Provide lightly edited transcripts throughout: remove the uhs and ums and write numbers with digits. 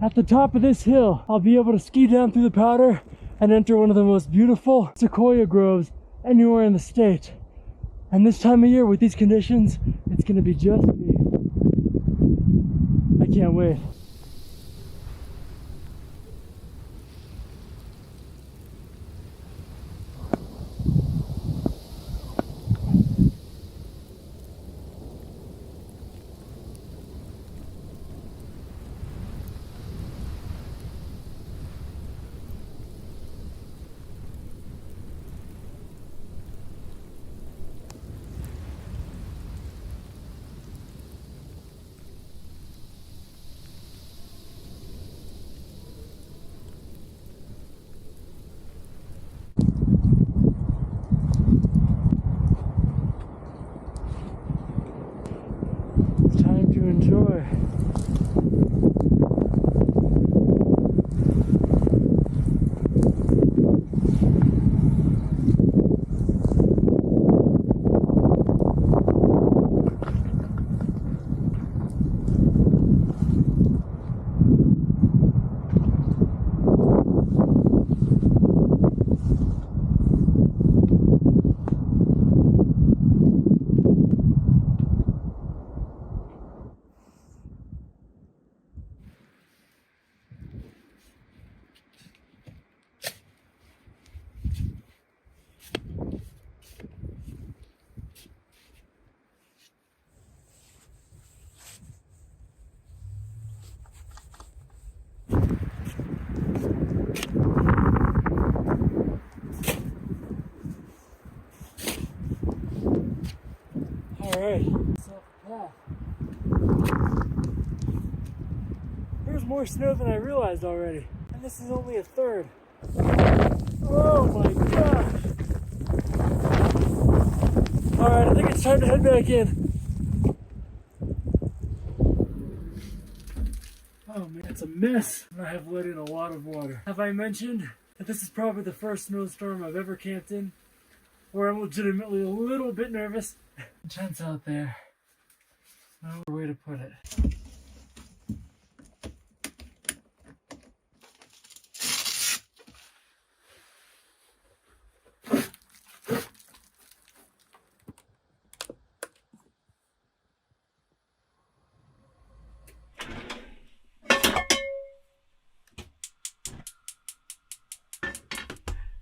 At the top of this hill, I'll be able to ski down through the powder and enter one of the most beautiful sequoia groves anywhere in the state. And this time of year with these conditions, it's gonna be just me. I can't wait. Time to enjoy. Alright, so path. There's more snow than I realized already. And this is only a third. Oh my gosh! Alright, I think it's time to head back in. Oh man, it's a mess. And I have let in a lot of water. Have I mentioned that this is probably the first snowstorm I've ever camped in? Where I'm legitimately a little bit nervous. Tents out there. No other way to put it.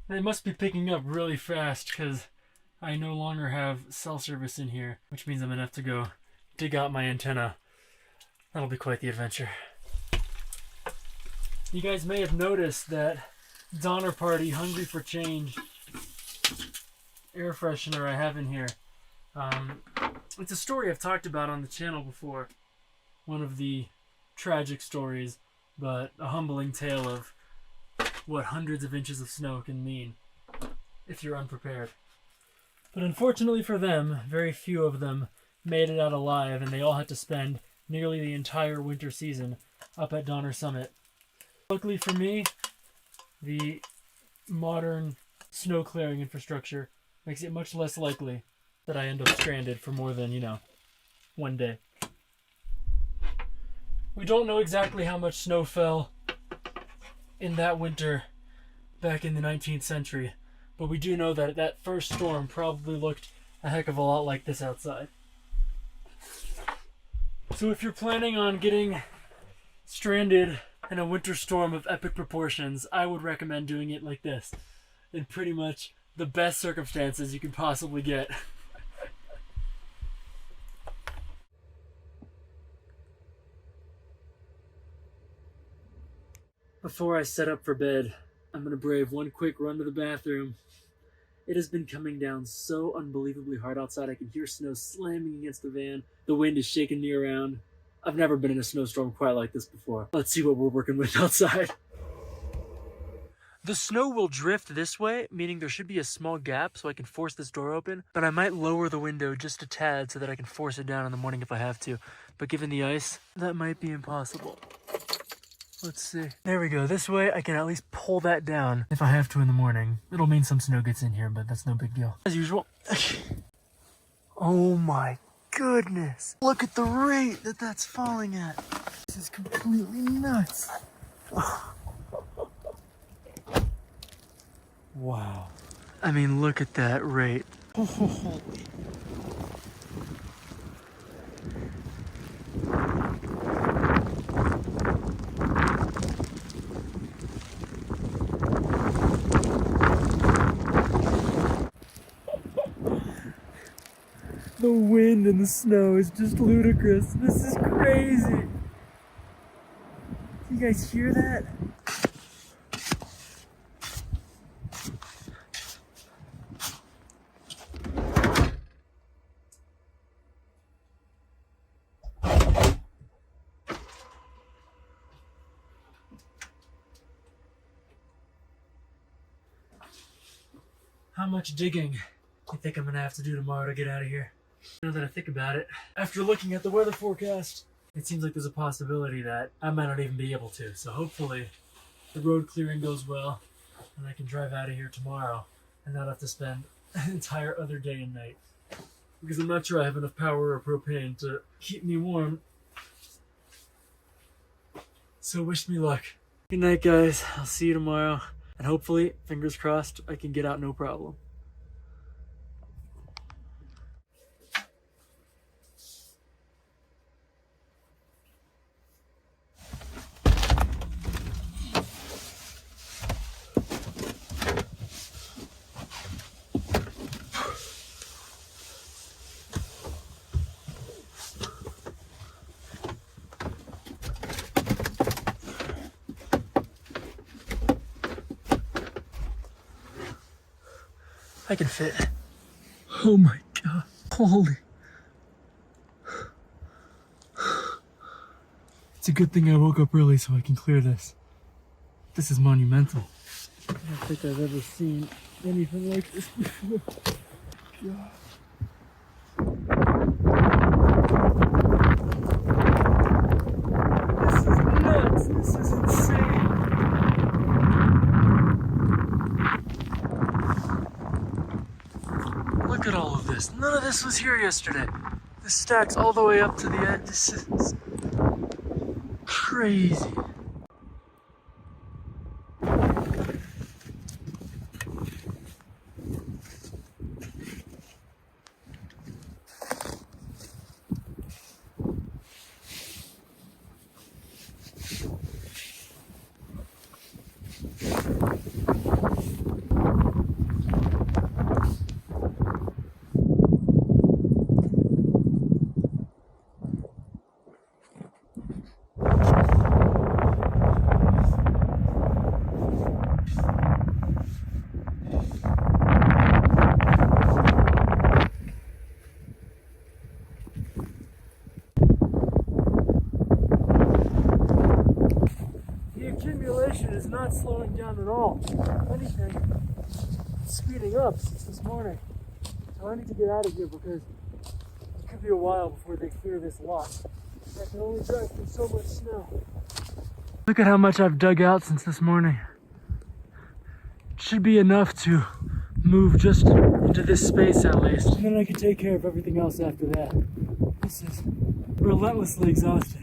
They must be picking up really fast because I no longer have cell service in here, which means I'm gonna have to go dig out my antenna. That'll be quite the adventure. You guys may have noticed that Donner Party Hungry for Change air freshener I have in here. It's a story I've talked about on the channel before. One of the tragic stories, but a humbling tale of what hundreds of inches of snow can mean if you're unprepared. But unfortunately for them, very few of them made it out alive, and they all had to spend nearly the entire winter season up at Donner Summit. Luckily for me, the modern snow clearing infrastructure makes it much less likely that I end up stranded for more than, one day. We don't know exactly how much snow fell in that winter back in the 19th century, but we do know that that first storm probably looked a heck of a lot like this outside. So if you're planning on getting stranded in a winter storm of epic proportions, I would recommend doing it like this, in pretty much the best circumstances you could possibly get. Before I set up for bed, I'm going to brave one quick run to the bathroom. It has been coming down so unbelievably hard outside. I can hear snow slamming against the van. The wind is shaking me around. I've never been in a snowstorm quite like this before. Let's see what we're working with outside. The snow will drift this way, meaning there should be a small gap so I can force this door open, but I might lower the window just a tad so that I can force it down in the morning if I have to. But given the ice, that might be impossible. Let's see. There we go. This way I can at least pull that down if I have to in the morning. It'll mean some snow gets in here, but that's no big deal. As usual. Oh my goodness. Look at the rate that that's falling at. This is completely nuts. Wow. I mean, look at that rate. Holy. The wind and the snow is just ludicrous. This is crazy. You guys hear that? How much digging do you think I'm gonna have to do tomorrow to get out of here? Now that I think about it, after looking at the weather forecast, it seems like there's a possibility that I might not even be able to. So hopefully the road clearing goes well and I can drive out of here tomorrow and not have to spend an entire other day and night. Because I'm not sure I have enough power or propane to keep me warm. So wish me luck. Good night, guys. I'll see you tomorrow. And hopefully, fingers crossed, I can get out no problem. I can fit. Oh my god. Holy. It's a good thing I woke up early so I can clear this. This is monumental. I don't think I've ever seen anything like this before. God. This is nuts. This is insane. Look at all of this. None of this was here yesterday. This stacks all the way up to the end. This is crazy. Accumulation is not slowing down at all. If anything, it's speeding up since this morning. So I need to get out of here because it could be a while before they clear this lot. I can only drive through so much snow. Look at how much I've dug out since this morning. It should be enough to move just into this space at least. And then I can take care of everything else after that. This is relentlessly exhausting.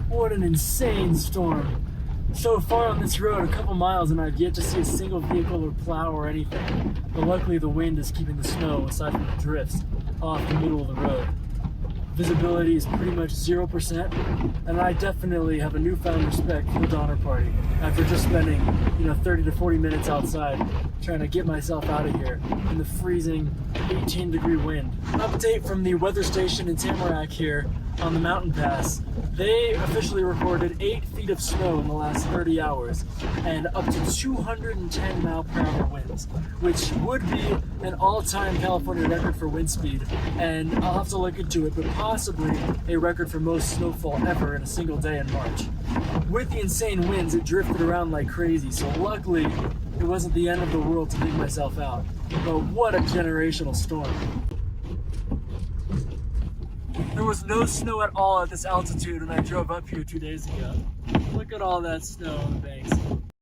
What an insane storm. So far on this road, a couple miles, and I've yet to see a single vehicle or plow or anything. But luckily the wind is keeping the snow, aside from the drifts, off the middle of the road. Visibility is pretty much 0%, and I definitely have a newfound respect for the Donner Party after just spending, 30 to 40 minutes outside trying to get myself out of here in the freezing 18-degree wind. Update from the weather station in Tamarack here on the mountain pass. They officially recorded 8 feet of snow in the last 30 hours and up to 210 mile-per-hour winds, which would be an all-time California record for wind speed, and I'll have to look into it, but possibly a record for most snowfall ever in a single day in March. With the insane winds, it drifted around like crazy, so luckily it wasn't the end of the world to dig myself out. But what a generational storm. There was no snow at all at this altitude when I drove up here 2 days ago. Look at all that snow on the banks.